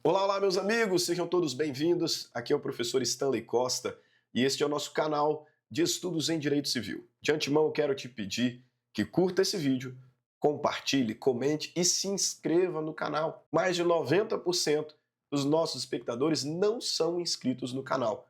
Olá, olá, meus amigos, sejam todos bem-vindos. Aqui é o professor Stanley Costa e este é o nosso canal de estudos em Direito Civil. De antemão, eu quero te pedir que curta esse vídeo, compartilhe, comente e se inscreva no canal. Mais de 90% dos nossos espectadores não são inscritos no canal.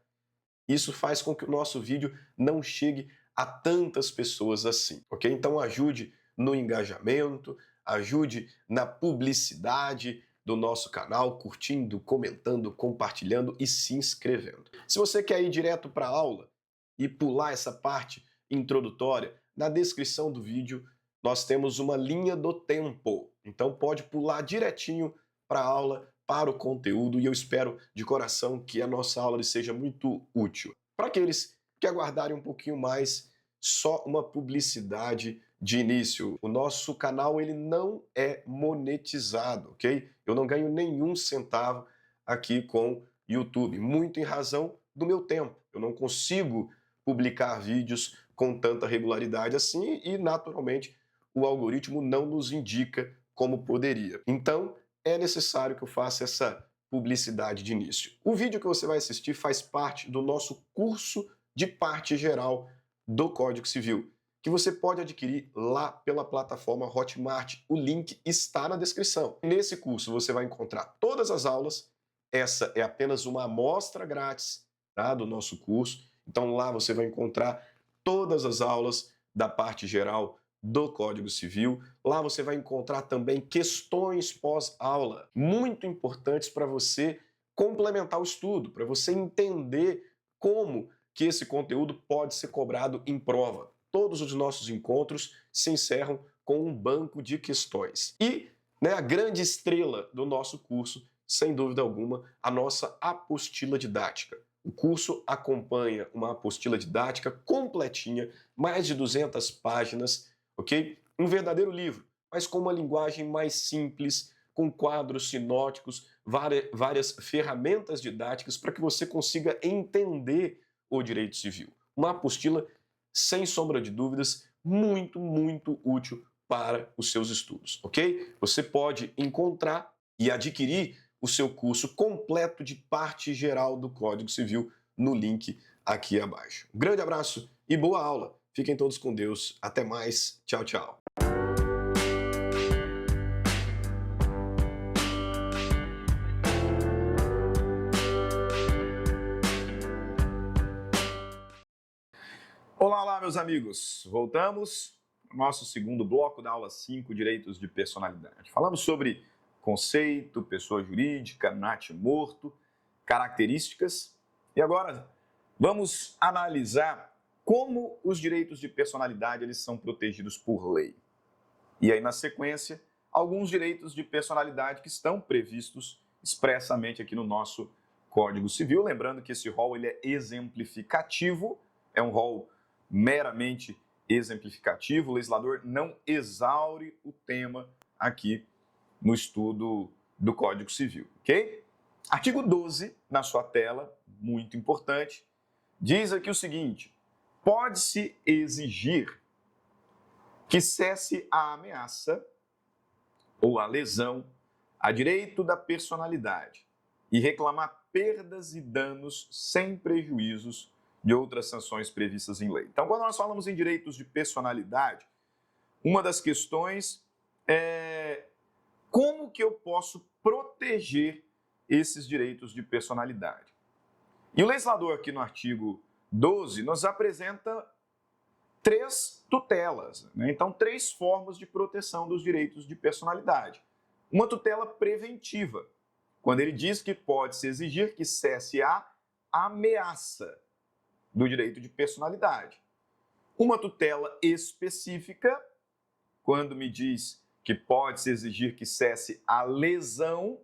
Isso faz com que o nosso vídeo não chegue a tantas pessoas assim, ok? Então ajude no engajamento, ajude na publicidade do nosso canal, curtindo, comentando, compartilhando e se inscrevendo. Se você quer ir direto para a aula e pular essa parte introdutória, na descrição do vídeo nós temos uma linha do tempo. Então pode pular direitinho para a aula, para o conteúdo, e eu espero de coração que a nossa aula seja muito útil. Para aqueles que aguardarem um pouquinho mais, só uma publicidade de início. O nosso canal ele não é monetizado, ok? Eu não ganho nenhum centavo aqui com YouTube, muito em razão do meu tempo. Eu não consigo publicar vídeos com tanta regularidade assim e, naturalmente, o algoritmo não nos indica como poderia. Então, é necessário que eu faça essa publicidade de início. O vídeo que você vai assistir faz parte do nosso curso de parte geral do Código Civil, que você pode adquirir lá pela plataforma Hotmart. O link está na descrição. Nesse curso você vai encontrar todas as aulas. Essa é apenas uma amostra grátis, tá, do nosso curso. Então lá você vai encontrar todas as aulas da parte geral do Código Civil. Lá você vai encontrar também questões pós-aula, muito importantes para você complementar o estudo, para você entender como que esse conteúdo pode ser cobrado em prova. Todos os nossos encontros se encerram com um banco de questões. E, né, a grande estrela do nosso curso, sem dúvida alguma, a nossa apostila didática. O curso acompanha uma apostila didática completinha, mais de 200 páginas, ok? Um verdadeiro livro, mas com uma linguagem mais simples, com quadros sinóticos, várias ferramentas didáticas para que você consiga entender o direito civil. Uma apostila, sem sombra de dúvidas, muito, muito útil para os seus estudos, ok? Você pode encontrar e adquirir o seu curso completo de parte geral do Código Civil no link aqui abaixo. Um grande abraço e boa aula! Fiquem todos com Deus. Até mais. Tchau, tchau. Olá, olá, meus amigos. Voltamos ao nosso segundo bloco da aula 5, Direitos de Personalidade. Falamos sobre conceito, pessoa jurídica, natimorto, características. E agora vamos analisar como os direitos de personalidade eles são protegidos por lei. E aí, na sequência, alguns direitos de personalidade que estão previstos expressamente aqui no nosso Código Civil. Lembrando que esse rol ele é exemplificativo, é um rol meramente exemplificativo. O legislador não exaure o tema aqui no estudo do Código Civil, ok? Artigo 12, na sua tela, muito importante, diz aqui o seguinte: pode-se exigir que cesse a ameaça ou a lesão a direito da personalidade e reclamar perdas e danos sem prejuízos de outras sanções previstas em lei. Então, quando nós falamos em direitos de personalidade, uma das questões é como que eu posso proteger esses direitos de personalidade. E o legislador aqui no artigo 12 nos apresenta três tutelas, né? Então, três formas de proteção dos direitos de personalidade. Uma tutela preventiva, quando ele diz que pode-se exigir que cesse a ameaça do direito de personalidade. Uma tutela específica, quando me diz que pode-se exigir que cesse a lesão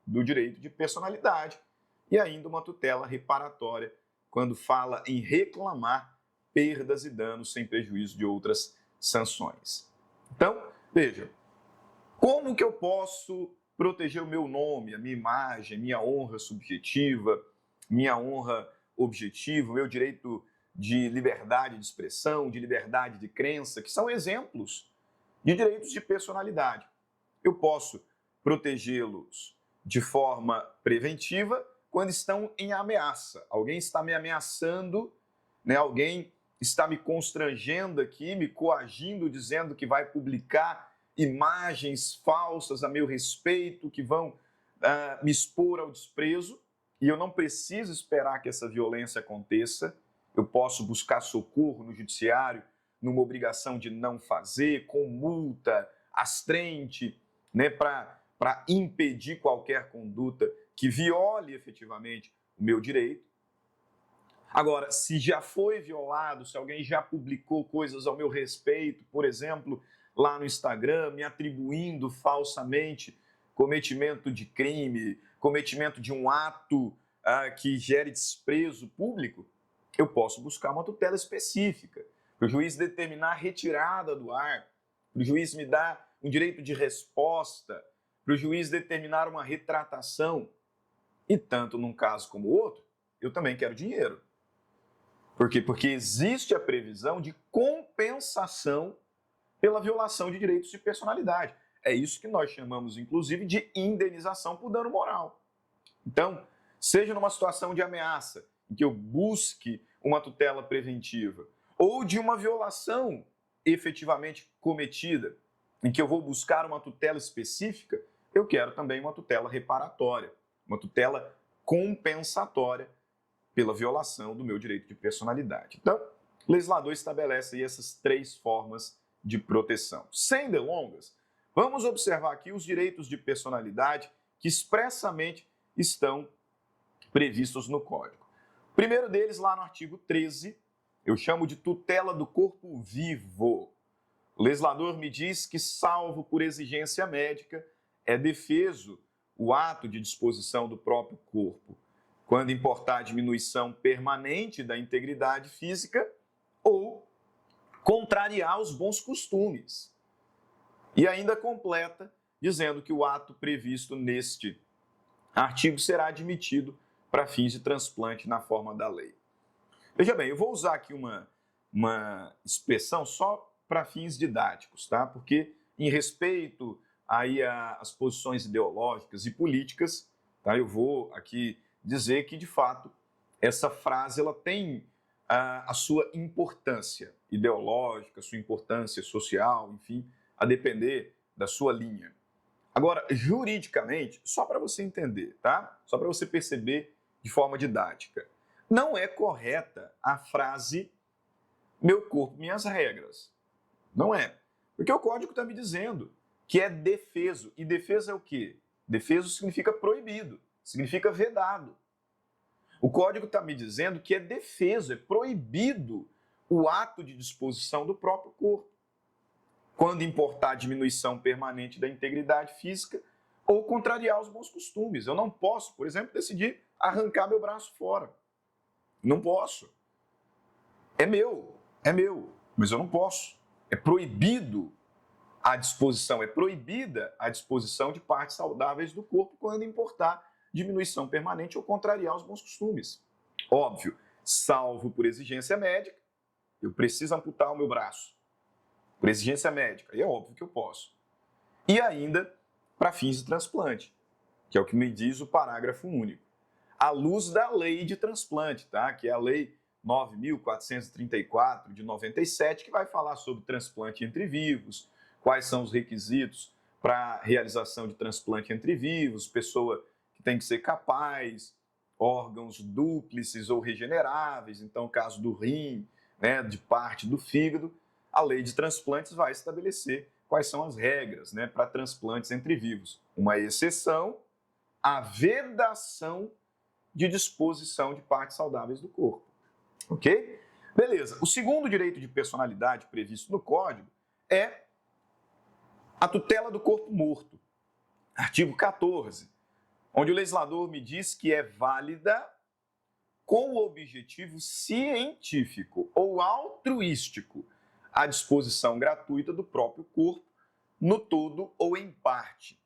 do direito de personalidade. E ainda uma tutela reparatória, quando fala em reclamar perdas e danos sem prejuízo de outras sanções. Então, veja, como que eu posso proteger o meu nome, a minha imagem, minha honra subjetiva, minha honra objetiva, o meu direito de liberdade de expressão, de liberdade de crença, que são exemplos de direitos de personalidade? Eu posso protegê-los de forma preventiva quando estão em ameaça. Alguém está me ameaçando, né? Alguém está me constrangendo aqui, me coagindo, dizendo que vai publicar imagens falsas a meu respeito, que vão me expor ao desprezo, e eu não preciso esperar que essa violência aconteça. Eu posso buscar socorro no judiciário, numa obrigação de não fazer, com multa, astrente, né, para impedir qualquer conduta que viole efetivamente o meu direito. Agora, se já foi violado, se alguém já publicou coisas ao meu respeito, por exemplo, lá no Instagram, me atribuindo falsamente cometimento de crime, cometimento de um ato que gere desprezo público, eu posso buscar uma tutela específica, para o juiz determinar a retirada do ar, para o juiz me dar um direito de resposta, para o juiz determinar uma retratação. E tanto num caso como o outro, eu também quero dinheiro. Por quê? Porque existe a previsão de compensação pela violação de direitos de personalidade. É isso que nós chamamos, inclusive, de indenização por dano moral. Então, seja numa situação de ameaça, em que eu busque uma tutela preventiva, ou de uma violação efetivamente cometida, em que eu vou buscar uma tutela específica, eu quero também uma tutela reparatória, uma tutela compensatória pela violação do meu direito de personalidade. Então, o legislador estabelece aí essas 3 formas de proteção. Sem delongas, vamos observar aqui os direitos de personalidade que expressamente estão previstos no Código. O primeiro deles, lá no artigo 13, eu chamo de tutela do corpo vivo. O legislador me diz que, salvo por exigência médica, é defeso o ato de disposição do próprio corpo, quando importar diminuição permanente da integridade física ou contrariar os bons costumes. E ainda completa, dizendo que o ato previsto neste artigo será admitido para fins de transplante na forma da lei. Veja bem, eu vou usar aqui uma expressão só para fins didáticos, tá? Porque em respeito aí às posições ideológicas e políticas, tá? Eu vou aqui dizer que, de fato, essa frase ela tem a sua importância ideológica, a sua importância social, enfim, a depender da sua linha. Agora, juridicamente, só para você entender, tá? Só para você perceber de forma didática, não é correta a frase meu corpo, minhas regras. Não é. Porque o código está me dizendo que é defeso. E defesa é o quê? Defeso significa proibido, significa vedado. O código está me dizendo que é defeso, é proibido o ato de disposição do próprio corpo, quando importar diminuição permanente da integridade física ou contrariar os bons costumes. Eu não posso, por exemplo, decidir arrancar meu braço fora. Não posso. É meu, mas eu não posso. É proibido a disposição, é proibida a disposição de partes saudáveis do corpo quando importar diminuição permanente ou contrariar os bons costumes. Óbvio, salvo por exigência médica, eu preciso amputar o meu braço. Por exigência médica, e é óbvio que eu posso. E ainda para fins de transplante, que é o que me diz o parágrafo único. À luz da lei de transplante, tá? Que é a lei 9.434 de 97, que vai falar sobre transplante entre vivos, quais são os requisitos para realização de transplante entre vivos, pessoa que tem que ser capaz, órgãos dúplices ou regeneráveis, então, caso do rim, né, de parte do fígado, a lei de transplantes vai estabelecer quais são as regras, né, para transplantes entre vivos. Uma exceção, a vedação de disposição de partes saudáveis do corpo. Ok? Beleza. O segundo direito de personalidade previsto no Código é a tutela do corpo morto. Artigo 14, onde o legislador me diz que é válida com o objetivo científico ou altruístico a disposição gratuita do próprio corpo no todo ou em parte,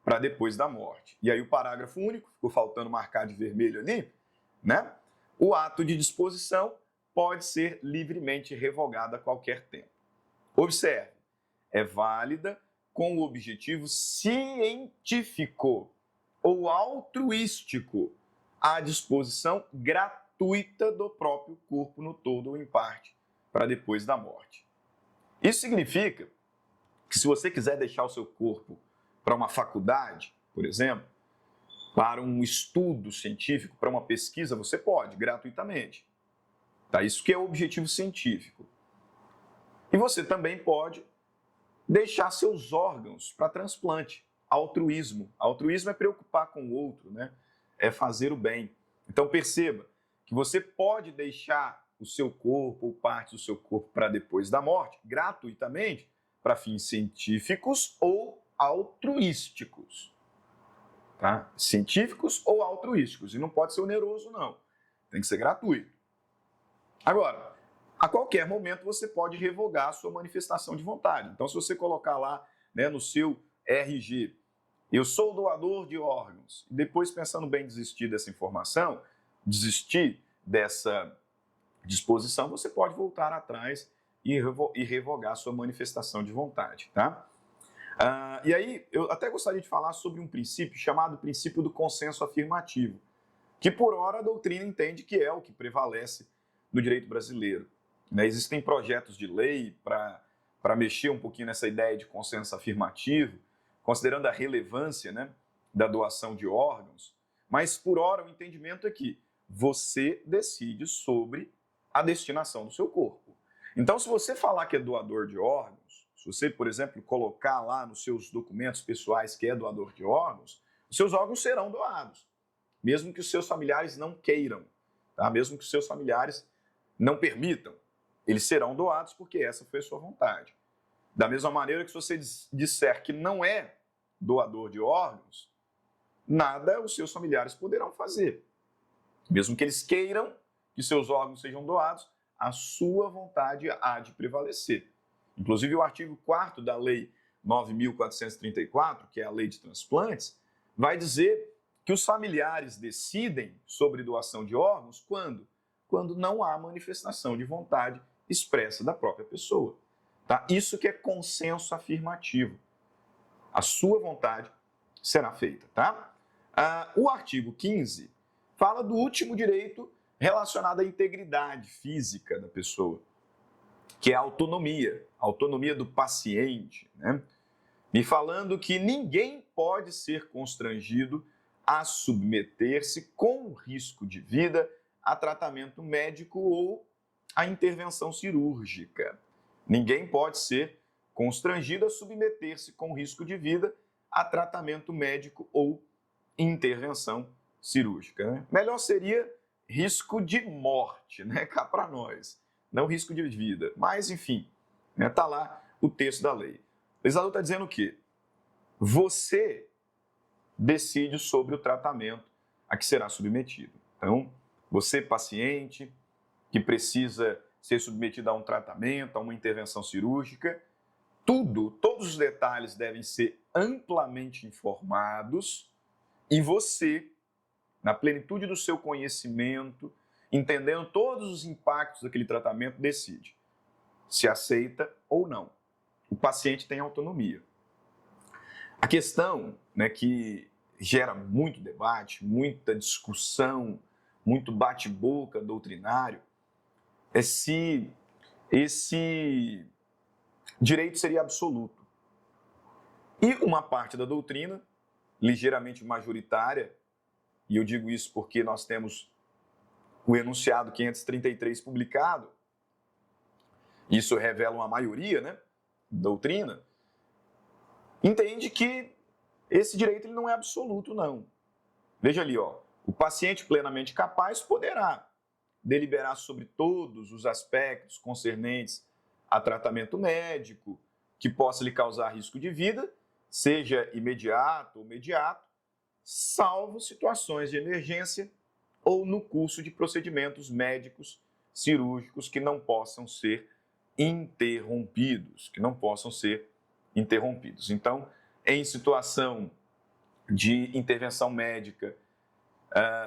para depois da morte. E aí o parágrafo único, ficou faltando marcar de vermelho ali, né? O ato de disposição pode ser livremente revogado a qualquer tempo. Observe, é válida com o objetivo científico ou altruístico à disposição gratuita do próprio corpo no todo ou em parte para depois da morte. Isso significa que se você quiser deixar o seu corpo para uma faculdade, por exemplo, para um estudo científico, para uma pesquisa, você pode, gratuitamente. Tá? Isso que é o objetivo científico. E você também pode deixar seus órgãos para transplante, altruísmo. Altruísmo é preocupar com o outro, né? É fazer o bem. Então perceba que você pode deixar o seu corpo ou parte do seu corpo para depois da morte, gratuitamente, para fins científicos ou altruísticos. Tá? Científicos ou altruísticos. E não pode ser oneroso, não. Tem que ser gratuito. Agora, a qualquer momento você pode revogar a sua manifestação de vontade. Então, se você colocar lá, né, no seu RG, eu sou doador de órgãos, e depois, pensando bem, desistir dessa informação, desistir dessa disposição, você pode voltar atrás e revogar a sua manifestação de vontade, tá? E aí, eu até gostaria de falar sobre um princípio chamado princípio do consenso afirmativo, que por ora a doutrina entende que é o que prevalece no direito brasileiro. Né? Existem projetos de lei para mexer um pouquinho nessa ideia de consenso afirmativo, considerando a relevância, né, da doação de órgãos, mas por ora o entendimento é que você decide sobre a destinação do seu corpo. Então, se você falar que é doador de órgãos, se você, por exemplo, colocar lá nos seus documentos pessoais que é doador de órgãos, os seus órgãos serão doados, mesmo que os seus familiares não queiram, tá? Mesmo que os seus familiares não permitam, eles serão doados porque essa foi a sua vontade. Da mesma maneira que se você disser que não é doador de órgãos, nada os seus familiares poderão fazer. Mesmo que eles queiram que seus órgãos sejam doados, a sua vontade há de prevalecer. Inclusive, o artigo 4º da Lei 9.434, que é a Lei de Transplantes, vai dizer que os familiares decidem sobre doação de órgãos quando? Quando não há manifestação de vontade expressa da própria pessoa. Tá? Isso que é consenso afirmativo. A sua vontade será feita. Tá? O artigo 15 fala do último direito relacionado à integridade física da pessoa, que é a autonomia do paciente, né? Me falando que ninguém pode ser constrangido a submeter-se com risco de vida a tratamento médico ou a intervenção cirúrgica. Ninguém pode ser constrangido a submeter-se com risco de vida a tratamento médico ou intervenção cirúrgica. Né? Melhor seria risco de morte, né? Cá para nós, não risco de vida. Mas, enfim, está lá o texto da lei. O legislador está dizendo o quê? Você decide sobre o tratamento a que será submetido. Então, você, paciente, que precisa ser submetido a um tratamento, a uma intervenção cirúrgica, todos os detalhes devem ser amplamente informados e você, na plenitude do seu conhecimento, entendendo todos os impactos daquele tratamento, decide se aceita ou não. O paciente tem autonomia. A questão, né, que gera muito debate, muita discussão, muito bate-boca doutrinário, é se esse direito seria absoluto. E uma parte da doutrina, ligeiramente majoritária, e eu digo isso porque nós temos o enunciado 533 publicado, isso revela uma maioria, né, doutrina, entende que esse direito ele não é absoluto, não. Veja ali, ó, o paciente plenamente capaz poderá deliberar sobre todos os aspectos concernentes a tratamento médico que possa lhe causar risco de vida, seja imediato ou mediato, salvo situações de emergência ou no curso de procedimentos médicos cirúrgicos que não possam ser interrompidos, Então, em situação de intervenção médica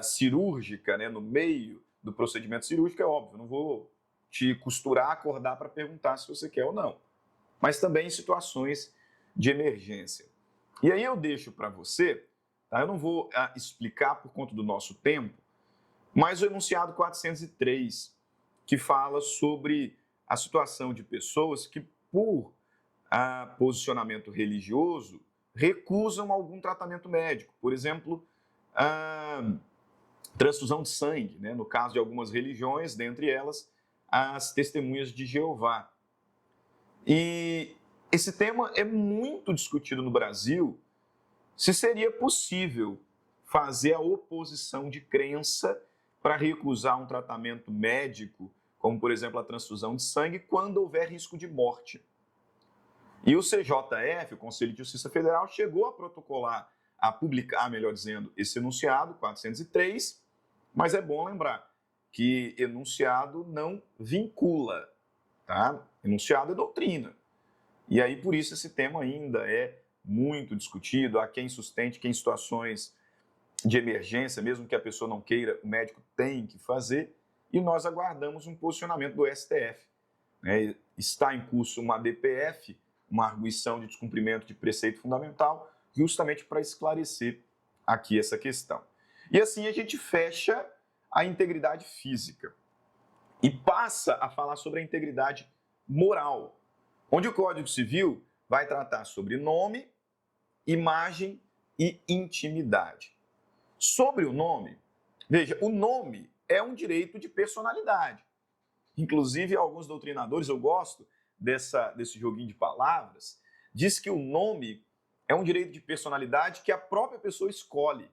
cirúrgica, né, no meio do procedimento cirúrgico, é óbvio, não vou te costurar, acordar para perguntar se você quer ou não. Mas também em situações de emergência. E aí eu deixo para você tá? Eu não vou explicar por conta do nosso tempo, mas o enunciado 403, que fala sobre a situação de pessoas que, por posicionamento religioso, recusam algum tratamento médico. Por exemplo, transfusão de sangue, né? No caso de algumas religiões, dentre elas, as Testemunhas de Jeová. E esse tema é muito discutido no Brasil, se seria possível fazer a oposição de crença para recusar um tratamento médico, como, por exemplo, a transfusão de sangue, quando houver risco de morte. E o CJF, o Conselho de Justiça Federal, chegou a protocolar, a publicar, melhor dizendo, esse enunciado 403, mas é bom lembrar que enunciado não vincula, tá? Enunciado é doutrina. E aí, por isso, esse tema ainda é muito discutido. Há quem sustente que em situações de emergência, mesmo que a pessoa não queira, o médico tem que fazer, e nós aguardamos um posicionamento do STF. Né? Está em curso uma DPF, uma arguição de descumprimento de preceito fundamental, justamente para esclarecer aqui essa questão. E assim a gente fecha a integridade física e passa a falar sobre a integridade moral, onde o Código Civil vai tratar sobre nome, imagem e intimidade. Sobre o nome, veja, o nome é um direito de personalidade. Inclusive, alguns doutrinadores, eu gosto desse joguinho de palavras, diz que o nome é um direito de personalidade que a própria pessoa escolhe.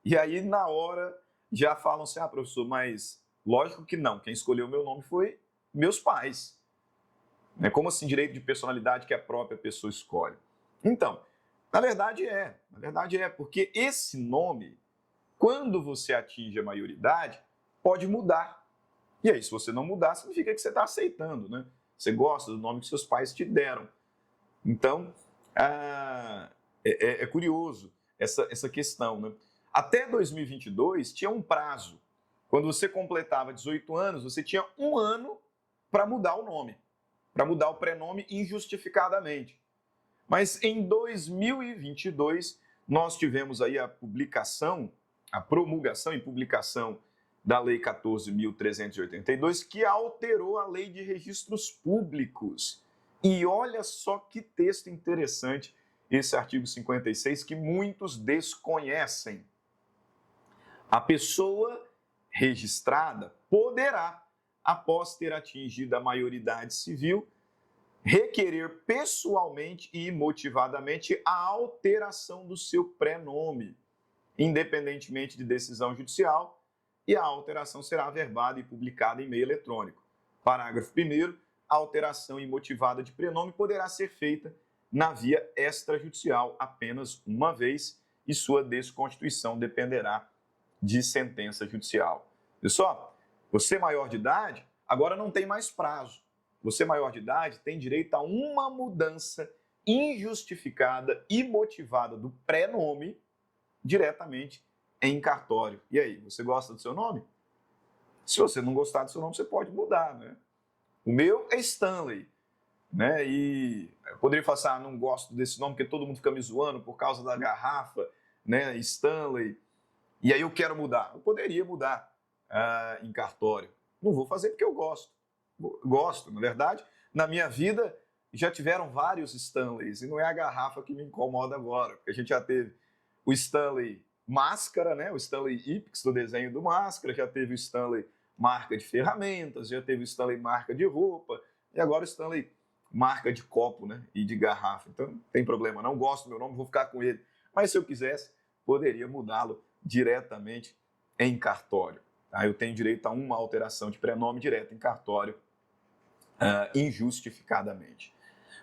E aí, na hora, já falam assim, professor, mas lógico que não, quem escolheu o meu nome foi meus pais. Como assim direito de personalidade que a própria pessoa escolhe? Então, na verdade é, porque esse nome, quando você atinge a maioridade, pode mudar. E aí, se você não mudar, significa que você está aceitando, né? Você gosta do nome que seus pais te deram. Então, é curioso essa questão, né? Até 2022, tinha um prazo. Quando você completava 18 anos, você tinha 1 ano para mudar o nome, para mudar o prenome injustificadamente. Mas em 2022, nós tivemos aí a promulgação e publicação da Lei 14.382, que alterou a Lei de Registros Públicos. E olha só que texto interessante esse artigo 56, que muitos desconhecem. A pessoa registrada poderá, após ter atingido a maioridade civil, requerer pessoalmente e motivadamente a alteração do seu prenome, independentemente de decisão judicial, e a alteração será averbada e publicada em meio eletrônico. Parágrafo 1º, a alteração imotivada de prenome poderá ser feita na via extrajudicial apenas uma vez e sua desconstituição dependerá de sentença judicial. Pessoal, você maior de idade, agora não tem mais prazo. Você maior de idade tem direito a uma mudança injustificada e motivada do prenome diretamente em cartório. E aí, você gosta do seu nome? Se você não gostar do seu nome, você pode mudar, né? O meu é Stanley, né? E eu poderia falar assim, não gosto desse nome porque todo mundo fica me zoando por causa da garrafa, né? Stanley. E aí eu quero mudar. Eu poderia mudar em cartório. Não vou fazer porque eu gosto. Gosto, na verdade. Na minha vida já tiveram vários Stanleys e não é a garrafa que me incomoda agora. Porque a gente já teve o Stanley Máscara, né? O Stanley Ipix do desenho do Máscara, já teve o Stanley marca de ferramentas, já teve o Stanley marca de roupa e agora o Stanley marca de copo, né? E de garrafa. Então não tem problema, não gosto do meu nome, vou ficar com ele. Mas se eu quisesse, poderia mudá-lo diretamente em cartório. Tá? Eu tenho direito a uma alteração de prenome direto em cartório, injustificadamente.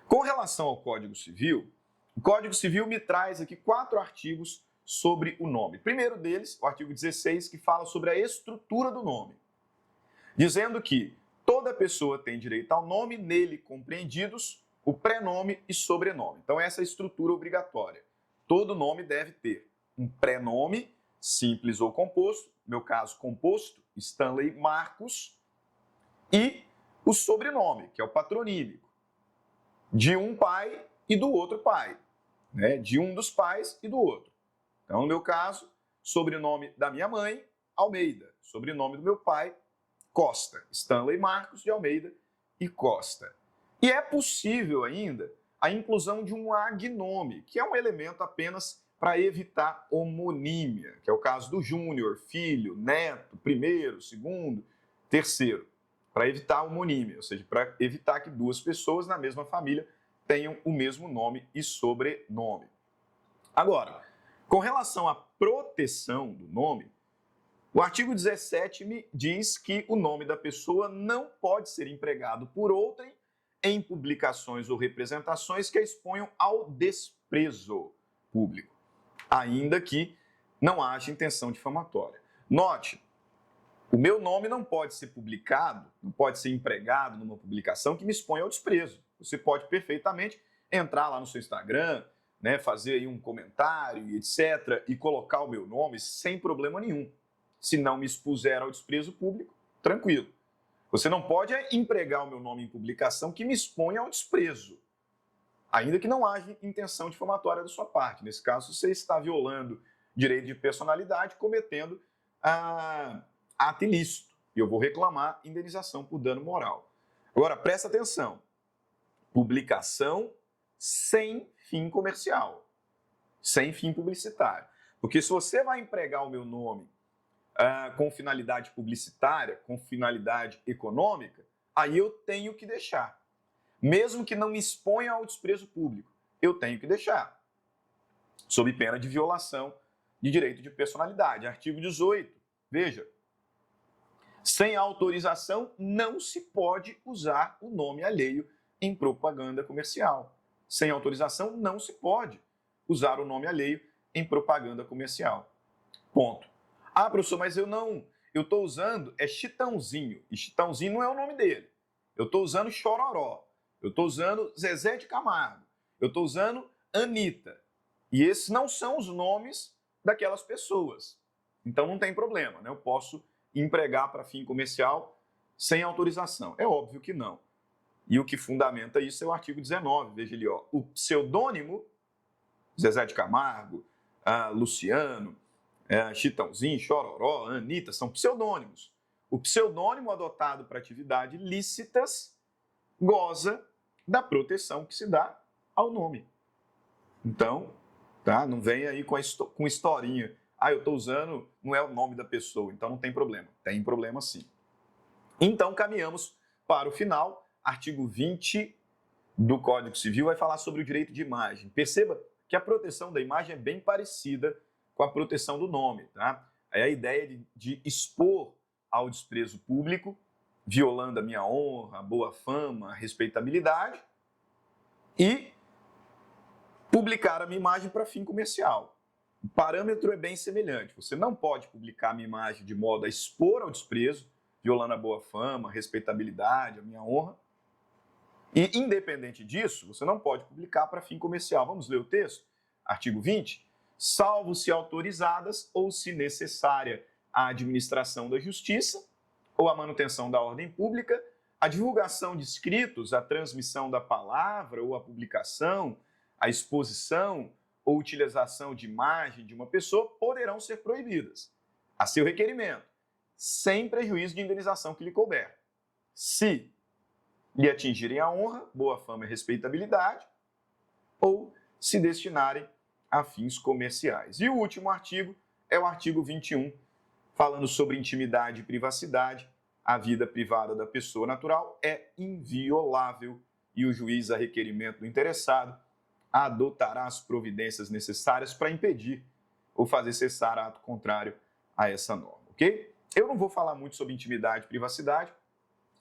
Com relação ao Código Civil, o Código Civil me traz aqui 4 artigos sobre o nome. Primeiro deles, o artigo 16, que fala sobre a estrutura do nome, dizendo que toda pessoa tem direito ao nome, nele compreendidos o prenome e sobrenome. Então, essa é a estrutura obrigatória. Todo nome deve ter um prenome, simples ou composto, no meu caso, composto, Stanley Marcos, e o sobrenome, que é o patronímico, de um pai e do outro pai, né? De um dos pais e do outro. Então, no meu caso, sobrenome da minha mãe, Almeida. Sobrenome do meu pai, Costa. Stanley Marcos de Almeida e Costa. E é possível ainda a inclusão de um agnome, que é um elemento apenas para evitar homonímia, que é o caso do júnior, filho, neto, primeiro, segundo, terceiro, para evitar homonímia, ou seja, para evitar que duas pessoas na mesma família tenham o mesmo nome e sobrenome. Agora, com relação à proteção do nome, o artigo 17 me diz que o nome da pessoa não pode ser empregado por outrem em publicações ou representações que a exponham ao desprezo público, ainda que não haja intenção difamatória. Note, o meu nome não pode ser publicado, não pode ser empregado numa publicação que me exponha ao desprezo. Você pode perfeitamente entrar lá no seu Instagram, né, fazer aí um comentário, etc., e colocar o meu nome sem problema nenhum. Se não me expuser ao desprezo público, tranquilo. Você não pode empregar o meu nome em publicação que me exponha ao desprezo, ainda que não haja intenção difamatória da sua parte. Nesse caso, você está violando direito de personalidade, cometendo ato ilícito. E eu vou reclamar indenização por dano moral. Agora, presta atenção. Publicação sem fim comercial, sem fim publicitário. Porque se você vai empregar o meu nome com finalidade publicitária, com finalidade econômica, aí eu tenho que deixar. Mesmo que não me exponha ao desprezo público, eu tenho que deixar. Sob pena de violação de direito de personalidade. Artigo 18, veja. Sem autorização, não se pode usar o nome alheio em propaganda comercial. Sem autorização, não se pode usar o nome alheio em propaganda comercial. Ponto. Ah, professor, mas eu estou usando Chitãozinho, e Chitãozinho não é o nome dele. Eu estou usando Chororó, eu estou usando Zezé de Camargo, eu estou usando Anitta. E esses não são os nomes daquelas pessoas. Então não tem problema, né? Eu posso empregar para fim comercial sem autorização. É óbvio que não. E o que fundamenta isso é o artigo 19, veja ali, ó, o pseudônimo, Zezé de Camargo, Luciano, Chitãozinho, Chororó, Anitta, são pseudônimos. O pseudônimo adotado para atividades lícitas goza da proteção que se dá ao nome. Então, tá? Não vem aí com historinha. Ah, eu estou usando, não é o nome da pessoa, então não tem problema. Tem problema sim. Então, caminhamos para o final. Artigo 20 do Código Civil vai falar sobre o direito de imagem. Perceba que a proteção da imagem é bem parecida com a proteção do nome, tá? É a ideia de expor ao desprezo público, violando a minha honra, a boa fama, a respeitabilidade, e publicar a minha imagem para fim comercial. O parâmetro é bem semelhante. Você não pode publicar a minha imagem de modo a expor ao desprezo, violando a boa fama, a respeitabilidade, a minha honra. E, independente disso, você não pode publicar para fim comercial. Vamos ler o texto? Artigo 20. Salvo se autorizadas ou se necessária a administração da justiça ou a manutenção da ordem pública, a divulgação de escritos, a transmissão da palavra ou a publicação, a exposição ou utilização de imagem de uma pessoa poderão ser proibidas, a seu requerimento, sem prejuízo de indenização que lhe couber, se lhe atingirem a honra, boa fama e respeitabilidade, ou se destinarem a fins comerciais. E o último artigo é o artigo 21, falando sobre intimidade e privacidade. A vida privada da pessoa natural é inviolável e o juiz, a requerimento do interessado, adotará as providências necessárias para impedir ou fazer cessar ato contrário a essa norma, ok? Eu não vou falar muito sobre intimidade e privacidade,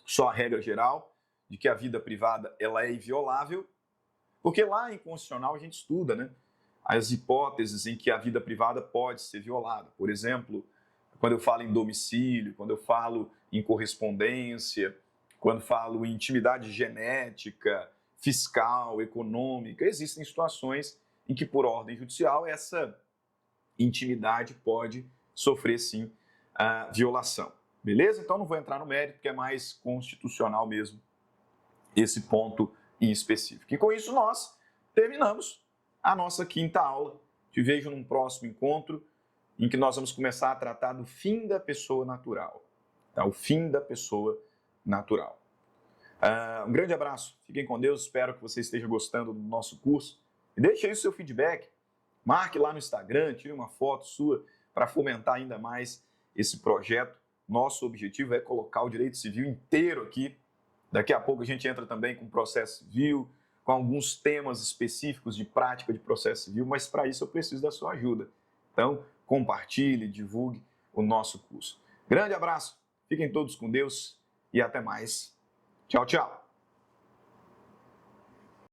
só a regra geral de que a vida privada ela é inviolável, porque lá em constitucional a gente estuda, né, as hipóteses em que a vida privada pode ser violada. Por exemplo, quando eu falo em domicílio, quando eu falo em correspondência, quando falo em intimidade genética, fiscal, econômica, existem situações em que, por ordem judicial, essa intimidade pode sofrer, sim, a violação. Beleza? Então, não vou entrar no mérito, porque é mais constitucional mesmo esse ponto em específico. E com isso, nós terminamos a nossa quinta aula de Te vejo num próximo encontro em que nós vamos começar a tratar do fim da pessoa natural. Tá? O fim da pessoa natural. Um grande abraço, fiquem com Deus, espero que você esteja gostando do nosso curso. E deixe aí o seu feedback, marque lá no Instagram, tire uma foto sua para fomentar ainda mais esse projeto. Nosso objetivo é colocar o direito civil inteiro aqui. Daqui a pouco a gente entra também com processo civil, com alguns temas específicos de prática de processo civil, mas para isso eu preciso da sua ajuda. Então, compartilhe, divulgue o nosso curso. Grande abraço, fiquem todos com Deus e até mais. Tchau, tchau.